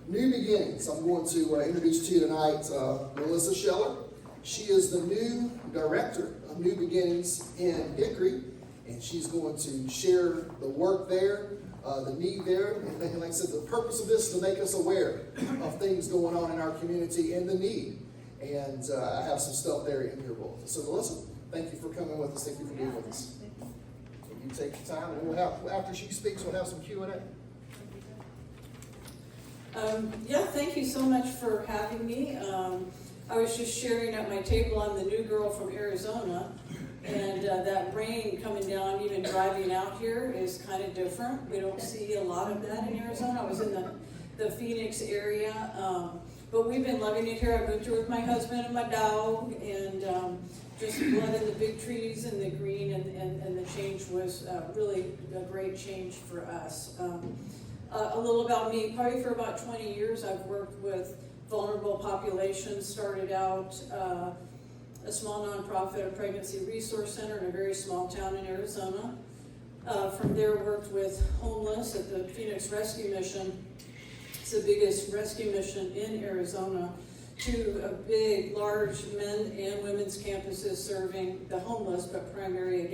New beginnings. I'm going to introduce to you tonight Melissa Scheller. She is the new director of New Beginnings in Hickory, and she's going to share the work there, the need there, and like I said, the purpose of this is to make us aware of things going on in our community and the need. And I have some stuff there in your bulletin. So Melissa, thank you for coming with us. Thank you for being with us. So you take your time, and we'll have, after she speaks, we'll have some Q&A. Yeah, thank you so much for having me. I was just sharing at my table, I'm the new girl from Arizona, and that rain coming down, even driving out here, is kind of different. We don't see a lot of that in Arizona. I was in the Phoenix area, but we've been loving it here. I moved here with my husband and my dog, and just loving the big trees and the green, and the change was really a great change for us. A little about me, probably for about 20 years I've worked with vulnerable populations, started out a small nonprofit, a pregnancy resource center in a very small town in Arizona. From there worked with homeless at the Phoenix Rescue Mission. It's the biggest rescue mission in Arizona, to a big, large men and women's campuses serving the homeless, but primarily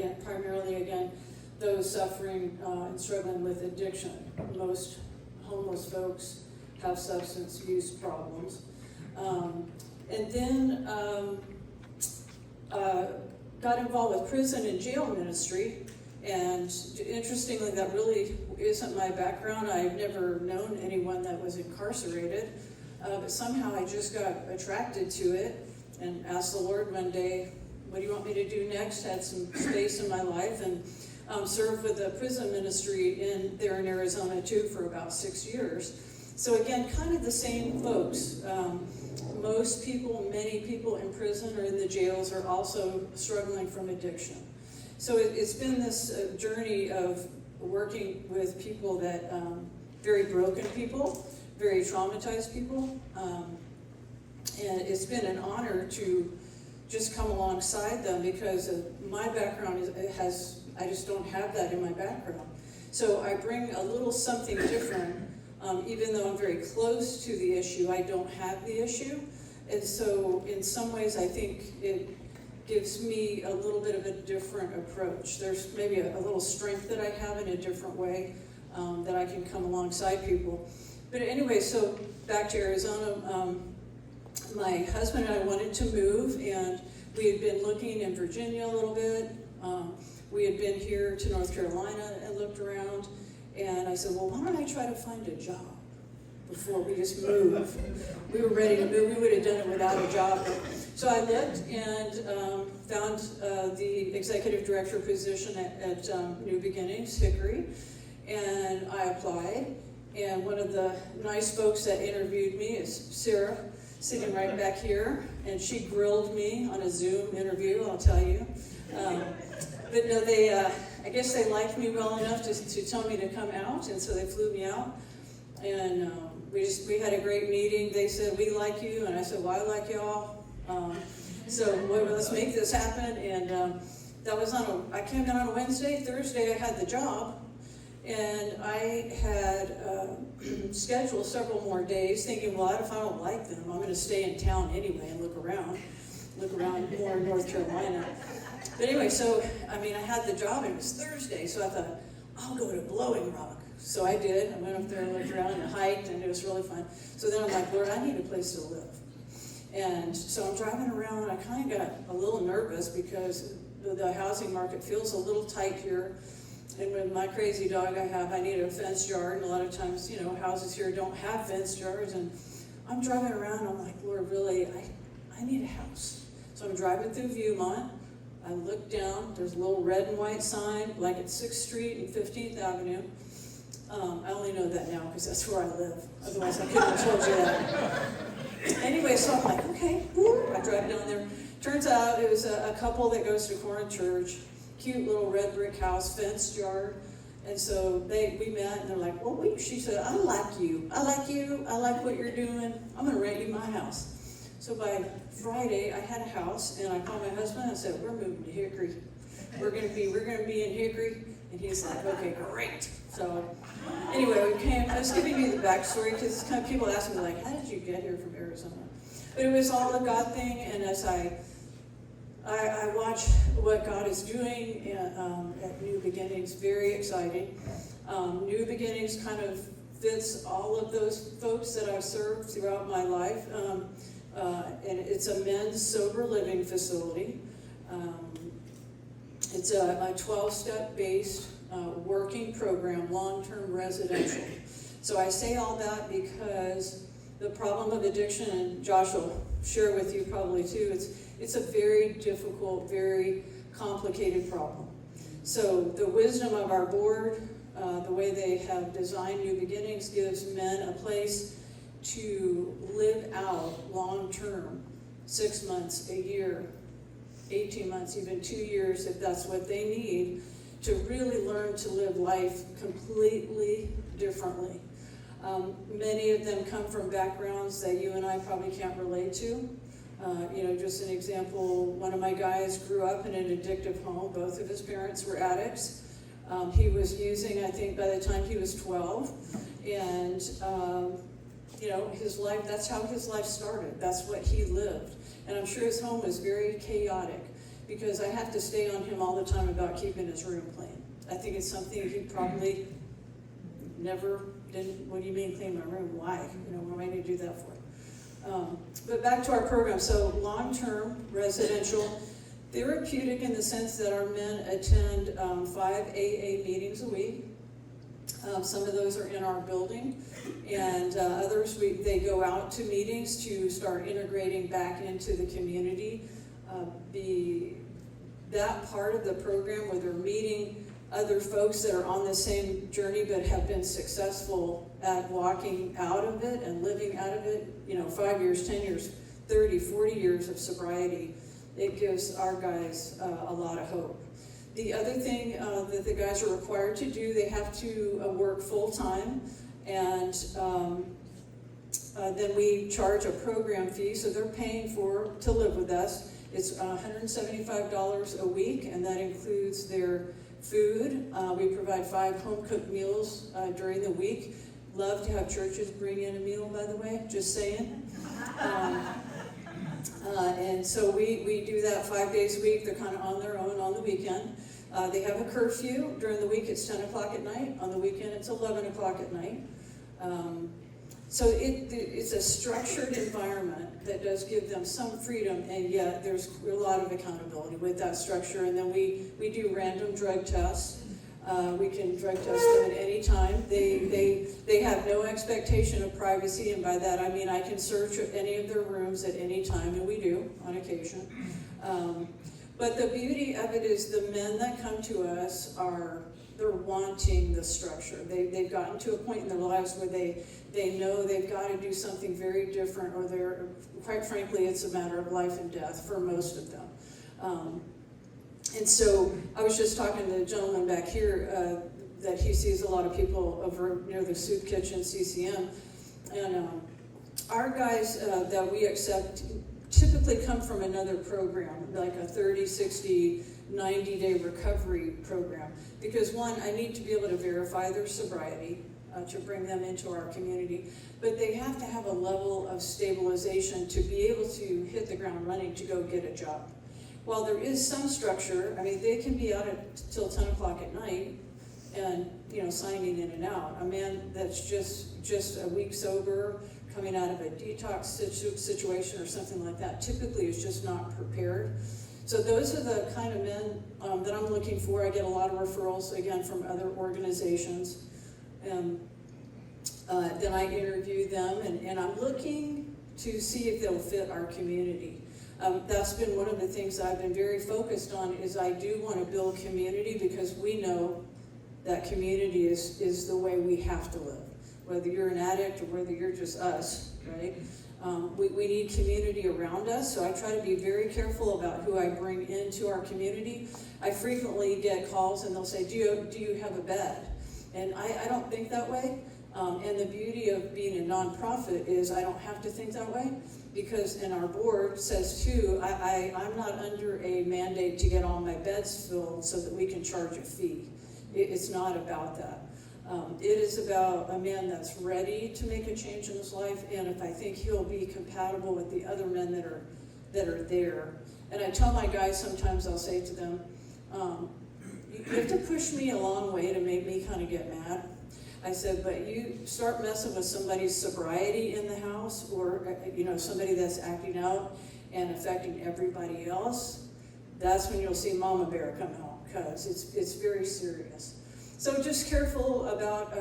again, those suffering and struggling with addiction. Most homeless folks have substance use problems. And then got involved with prison and jail ministry. And interestingly, that really isn't my background. I've never known anyone that was incarcerated. But somehow I just got attracted to it and asked the Lord one day, what do you want me to do next? Had some space in my life, and served with the prison ministry there in Arizona too for about 6 years. So again, kind of the same folks. Many people in prison or in the jails are also struggling from addiction. So it's been this journey of working with people that, very broken people, very traumatized people. And it's been an honor to just come alongside them, because my background I just don't have that in my background. So I bring a little something different, even though I'm very close to the issue, I don't have the issue. And so in some ways I think it gives me a little bit of a different approach. There's maybe a little strength that I have in a different way, that I can come alongside people. But anyway, so back to Arizona, my husband and I wanted to move, and we had been looking in Virginia a little bit. We had been here to North Carolina and looked around, and I said, well, why don't I try to find a job before we just move? We were ready to move. We would have done it without a job. So I looked and found the executive director position at New Beginnings, Hickory, and I applied. And one of the nice folks that interviewed me is Sarah, sitting right back here, and she grilled me on a Zoom interview, I'll tell you. But no, I guess they liked me well enough to tell me to come out, and so they flew me out. And we had a great meeting. They said, we like you, and I said, well, I like y'all. So let's make this happen. And that was I came in on a Wednesday. Thursday I had the job, and I had scheduled several more days, thinking, well, if I don't like them, I'm going to stay in town anyway and look around more in North Carolina. But anyway, so, I had the job, and it was Thursday, so I thought, I'll go to Blowing Rock. So I did. I went up there and looked around and hiked, and it was really fun. So then I'm like, Lord, I need a place to live. And so I'm driving around, and I kind of got a little nervous because the housing market feels a little tight here. And with my crazy dog I need a fenced yard, and a lot of times, houses here don't have fenced yards. And I'm driving around, and I'm like, Lord, really, I need a house. So I'm driving through Viewmont. I look down, there's a little red and white sign, like at 6th Street and 15th Avenue. I only know that now because that's where I live. Otherwise, I couldn't have told you that. Anyway, so I'm like, okay, I drive down there. Turns out it was a couple that goes to Corinth Church. Cute little red brick house, fenced yard. And so we met, and they're like, well, she said, I like you. I like what you're doing. I'm going to rent you my house. So by Friday, I had a house, and I called my husband and I said, we're moving to Hickory. We're going to be in Hickory, And he's like, okay, great. So anyway, I was giving you the backstory because kind of people ask me like, how did you get here from Arizona? But it was all a God thing, and as I watch what God is doing at New Beginnings, very exciting. New Beginnings kind of fits all of those folks that I've served throughout my life. And it's a men's sober living facility. It's a 12-step based working program, long-term residential. So I say all that because the problem of addiction, and Josh will share with you probably too, it's a very difficult, very complicated problem. So the wisdom of our board, the way they have designed New Beginnings, gives men a place to live out long-term, 6 months, a year, 18 months, even 2 years if that's what they need, to really learn to live life completely differently. Many of them come from backgrounds that you and I probably can't relate to. Just an example, one of my guys grew up in an addictive home. Both of his parents were addicts. He was using, I think, by the time he was 12. And, his life, that's how his life started. That's what he lived. And I'm sure his home was very chaotic because I have to stay on him all the time about keeping his room clean. I think it's something he probably never didn't. What do you mean clean my room? Why? What am I going to do that for? But back to our program. So long-term residential, therapeutic in the sense that our men attend 5 AA meetings a week. Some of those are in our building, and others they go out to meetings to start integrating back into the community. That part of the program where they're meeting other folks that are on the same journey but have been successful at walking out of it and living out of it, 5 years, 10 years, 30, 40 years of sobriety, it gives our guys a lot of hope. The other thing that the guys are required to do, they have to work full-time, and then we charge a program fee, so they're paying to live with us. It's $175 a week, and that includes their food. We provide 5 home-cooked meals during the week. Love to have churches bring in a meal, by the way, just saying. And so we do that 5 days a week. They're kind of on their own on the weekend. They have a curfew. During the week, it's 10 o'clock at night. On the weekend, it's 11 o'clock at night. So it's a structured environment that does give them some freedom, and yet there's a lot of accountability with that structure. And then we do random drug tests. We can drug test them at any time. They have no expectation of privacy, and by that I mean I can search any of their rooms at any time, and we do on occasion. But the beauty of it is the men that come to us they're wanting the structure. They've gotten to a point in their lives where they know they've got to do something very different, or quite frankly, it's a matter of life and death for most of them. And so I was just talking to the gentleman back here that he sees a lot of people over near the soup kitchen, CCM. And our guys that we accept typically come from another program, like a 30, 60, 90-day recovery program. Because one, I need to be able to verify their sobriety to bring them into our community. But they have to have a level of stabilization to be able to hit the ground running to go get a job. While there is some structure, I mean, they can be out till 10 o'clock at night and, signing in and out. A man that's just a week sober, coming out of a detox situation or something like that, typically is just not prepared. So those are the kind of men that I'm looking for. I get a lot of referrals, again, from other organizations. And then I interview them, and I'm looking to see if they'll fit our community. That's been one of the things I've been very focused on, is I do want to build community, because we know that community is the way we have to live. Whether you're an addict or whether you're just us, right? We need community around us, so I try to be very careful about who I bring into our community. I frequently get calls and they'll say, do you have a bed? And I don't think that way. And the beauty of being a nonprofit is I don't have to think that way, because, and our board says too, I'm not under a mandate to get all my beds filled so that we can charge a fee. It's not about that. It is about a man that's ready to make a change in his life, and if I think he'll be compatible with the other men that are there. And I tell my guys sometimes, I'll say to them, you have to push me a long way to make me kind of get mad. I said, but you start messing with somebody's sobriety in the house, or somebody that's acting out and affecting everybody else, that's when you'll see Mama Bear come home, because it's very serious. So just careful about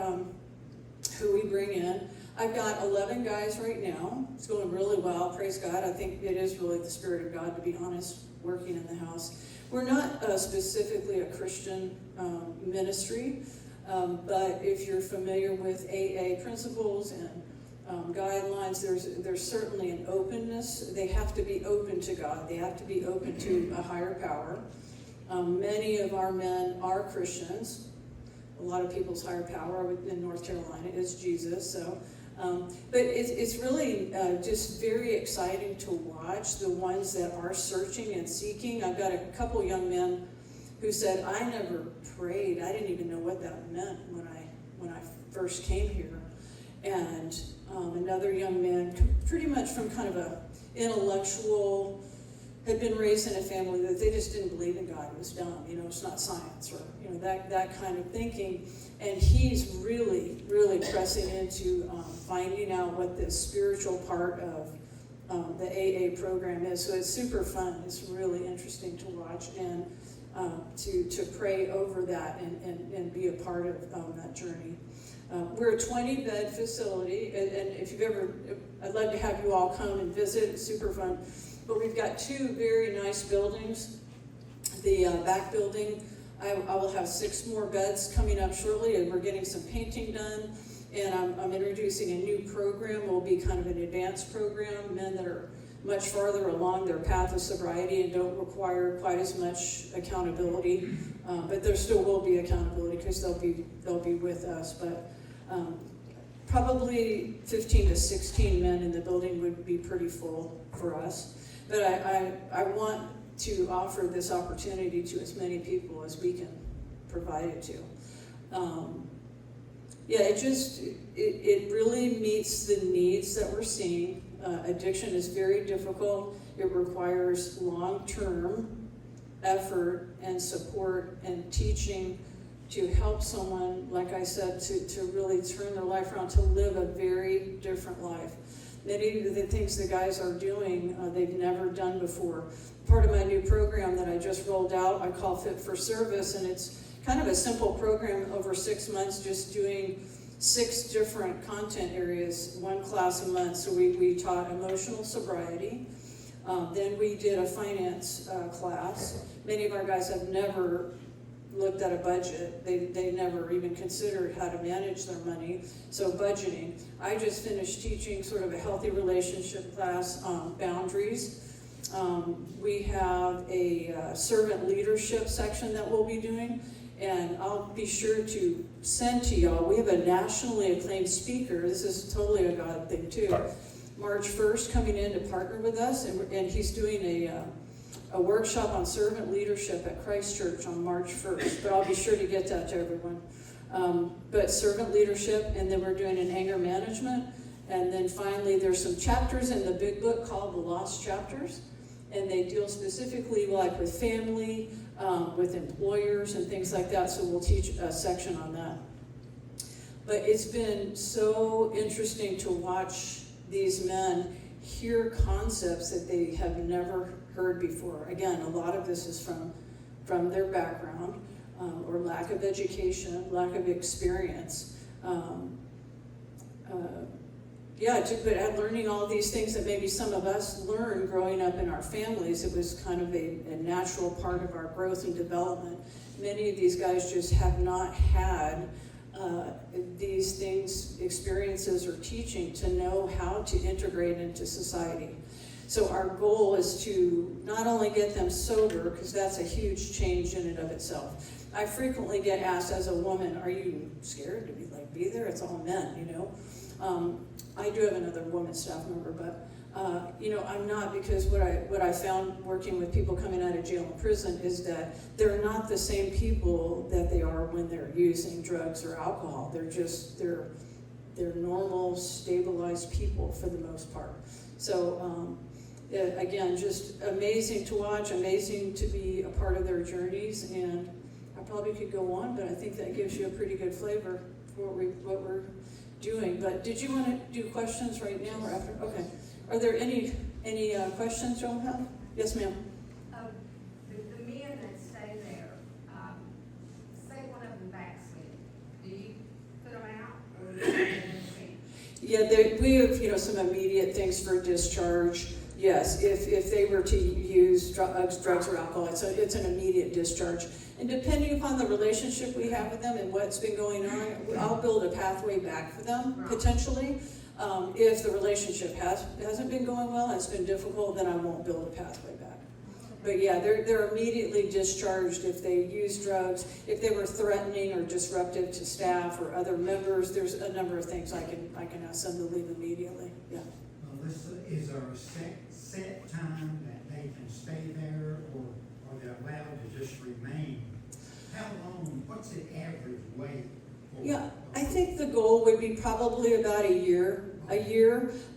who we bring in. I've got 11 guys right now. It's going really well, praise God. I think it is really the Spirit of God, to be honest, working in the house. We're not specifically a Christian ministry, but if you're familiar with AA principles and guidelines, there's certainly an openness. They have to be open to God. They have to be open to a higher power. Many of our men are Christians. A lot of people's higher power in North Carolina is Jesus. So, but it's really just very exciting to watch the ones that are searching and seeking. I've got a couple young men who said, I never prayed. I didn't even know what that meant when I first came here. And another young man, pretty much from kind of a intellectual, had been raised in a family that they just didn't believe in God. It was dumb, it's not science, or that kind of thinking. And he's really, really pressing into finding out what the spiritual part of the AA program is. So it's super fun. It's really interesting to watch and to pray over that and be a part of that journey. We're a 20-bed facility, and if you've ever, I'd love to have you all come and visit. It's super fun. But we've got two very nice buildings. The back building, I will have 6 more beds coming up shortly, and we're getting some painting done. And I'm introducing a new program. It will be kind of an advanced program, men that are much farther along their path of sobriety and don't require quite as much accountability. But there still will be accountability because they'll be with us. But probably 15 to 16 men in the building would be pretty full for us. But I want to offer this opportunity to as many people as we can provide it to. It really meets the needs that we're seeing. Addiction is very difficult. It requires long-term effort and support and teaching to help someone, like I said, to really turn their life around, to live a very different life. Many of the things the guys are doing, they've never done before. Part of my new program that I just rolled out, I call Fit for Service, and it's kind of a simple program over 6 months, just doing 6 different content areas, 1 class a month. So we taught emotional sobriety. Then we did a finance class. Many of our guys have never looked at a budget. They never even considered how to manage their money. So budgeting. I just finished teaching sort of a healthy relationship class on boundaries. We have a servant leadership section that we'll be doing, and I'll be sure to send to y'all. We have a nationally acclaimed speaker. This is totally a God thing too. March 1st coming in to partner with us, and he's doing a workshop on servant leadership at Christ Church on March 1st, but I'll be sure to get that to everyone. But servant leadership, and then we're doing an anger management, and then finally there's some chapters in the big book called the Lost Chapters, and they deal specifically like with family, with employers and things like that, so we'll teach a section on that. But it's been so interesting to watch these men hear concepts that they have never heard before. Again, a lot of this is from their background, or lack of education, lack of experience. But learning all these things that maybe some of us learned growing up in our families, it was kind of a natural part of our growth and development. Many of these guys just have not had these things, experiences or teaching to know how to integrate into society. So our goal is to not only get them sober, because that's a huge change in and of itself. I frequently get asked as a woman, are you scared to be there? It's all men, I do have another woman staff member, but I'm not, because what I found working with people coming out of jail and prison is that they're not the same people that they are when they're using drugs or alcohol. They're normal, stabilized people for the most part. So again, just amazing to watch, amazing to be a part of their journeys, and I probably could go on, but I think that gives you a pretty good flavor for what we're doing. But did you want to do questions right now or after? Okay. Are there any questions you have? Yes, ma'am. The men that stay there, say one of them backslid, do you put them out or do you let them stay? Yeah, we have some immediate things for discharge. Yes, if they were to use drugs or alcohol, it's an immediate discharge. And depending upon the relationship we have with them and what's been going on, I'll build a pathway back for them potentially. If the relationship hasn't been going well, it's been difficult, then I won't build a pathway back. But yeah, they're immediately discharged if they use drugs, if they were threatening or disruptive to staff or other members. There's a number of things I can ask them to leave immediately. Yeah. Melissa, is there a set time that they can stay there, or are they allowed to just remain? How long? What's the average wait? Yeah, I think the goal would be probably about a year,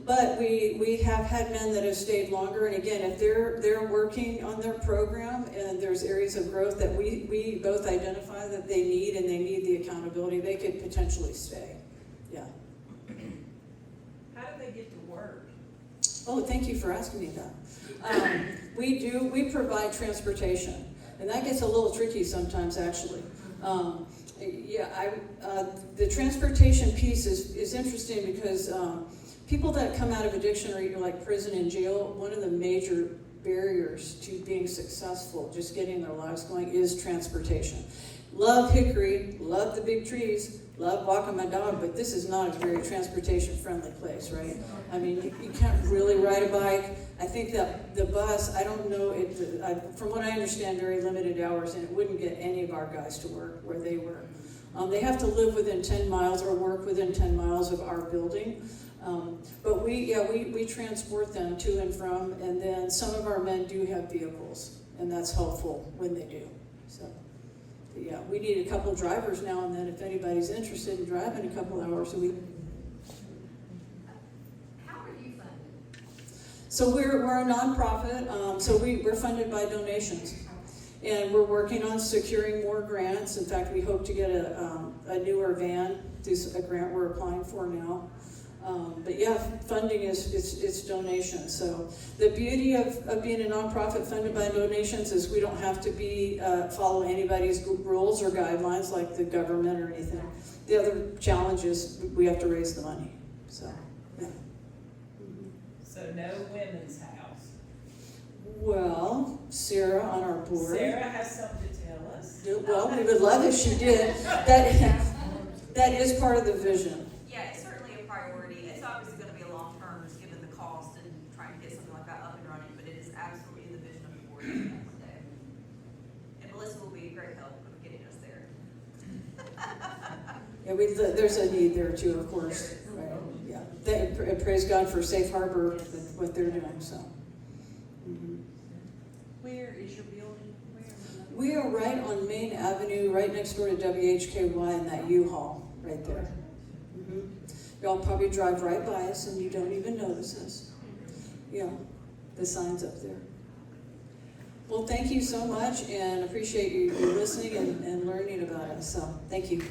but we have had men that have stayed longer, and again, if they're working on their program and there's areas of growth that we both identify that they need and they need the accountability, they could potentially stay. Yeah. How do they get to work? Oh, thank you for asking me that. We provide transportation, and that gets a little tricky sometimes actually. The transportation piece is interesting because people that come out of addiction or like prison and jail, one of the major barriers to being successful, just getting their lives going, is transportation. Love Hickory, love the big trees, love walking my dog, but this is not a very transportation-friendly place, right? I mean, you can't really ride a bike. I think that the bus, I don't know, from what I understand, very limited hours, and it wouldn't get any of our guys to work where they were. They have to live within 10 miles or work within 10 miles of our building. But we transport them to and from, and then some of our men do have vehicles, and that's helpful when they do. So, yeah, we need a couple drivers now and then if anybody's interested in driving a couple hours a week. How are you funded? So we're a nonprofit, so we're funded by donations. And we're working on securing more grants. In fact, we hope to get a newer van through a grant we're applying for now. But yeah, funding is donations. So the beauty of being a nonprofit funded by donations is we don't have to follow anybody's rules or guidelines like the government or anything. The other challenge is we have to raise the money. So yeah. So no women's house. Well, Sarah on our board. Sarah has something to tell us. Well, we would love if she did. That is part of the vision. Yeah, it's certainly a priority. It's obviously going to be a long term, just given the cost and trying to get something like that up and running, but it is absolutely the vision of the board at the end of the day. And Melissa will be a great help with getting us there. Yeah, there's a need there too, of course. Right. Yeah. Praise God for Safe Harbor with what they're doing. So. Where is your building? We are right on Main Avenue, right next door to WHKY and that U-Haul right there. Y'all probably drive right by us and you don't even notice us. Yeah, the sign's up there. Well, thank you so much and appreciate you listening and learning about us. So, thank you.